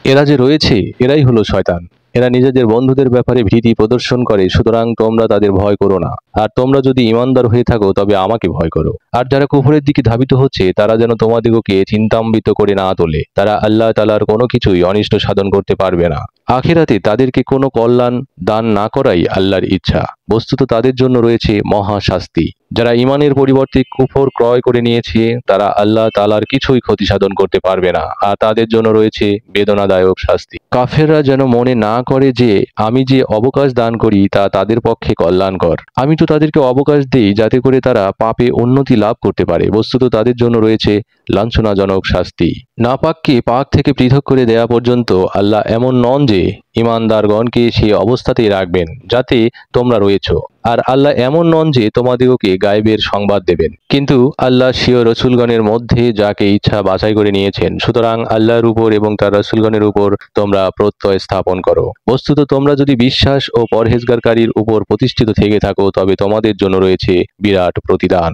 এরা যে রয়েছে এরাই হলো শয়তান। এরা নিজেদের বন্ধুদের ব্যাপারে ভীতি প্রদর্শন করে, সুতরাং তোমরা তাদের ভয় করো না। আর তোমরা যদি ঈমানদার হয়ে থাকো তবে আমাকে ভয় করো। আর যারা কুফরের দিকে ধাবিত হচ্ছে তারা যেন তোমাদিগকে চিন্তাম্বিত করে না তোলে। তারা আল্লাহ তাআলার কোনো কিছুই অনিষ্ট সাধন করতে পারবে না। আখিরাতে তাদেরকে কোনো কল্যাণ দান না করাই আল্লাহর ইচ্ছা। বস্তুত তাদের জন্য রয়েছে মহা শাস্তি। যারা ঈমানের পরিবর্তে কুফর ক্রয় করে নিয়েছে তারা আল্লাহ তাআলার কিছুই ক্ষতি সাধন করতে পারবে না, আর তাদের জন্য রয়েছে বেদনাদায়ক শাস্তি। কাফেররা যেন মনে না করে যে আমি যে অবকাশ দান করি তা তাদের পক্ষে কল্যাণকর। আমি তো তাদেরকে অবকাশ দেই যাতে করে তারা পাপে উন্নতি লাভ করতে পারে। বস্তুত তাদের জন্য রয়েছে লাঞ্ছনাজনক শাস্তি। নাপাককে পাক থেকে পৃথক করে দেয়া পর্যন্ত আল্লাহ এমন নন যে ঈমানদারগণকে সেই অবস্থাতেই রাখবেন যাতে তোমরা রয়েছ। আর আল্লাহ এমন নন যে তোমাদিগকে গায়েবের সংবাদ দেবেন। কিন্তু আল্লাহ স্বীয় রসুলগণের মধ্যে যাকে ইচ্ছা বাছাই করে নিয়েছেন, সুতরাং আল্লাহর উপর এবং তার রসুলগণের উপর তোমরা প্রত্যয় স্থাপন করো। বস্তুত তোমরা যদি বিশ্বাস ও পরহেজগারকারীর উপর প্রতিষ্ঠিত থেকে থাকো তবে তোমাদের জন্য রয়েছে বিরাট প্রতিদান।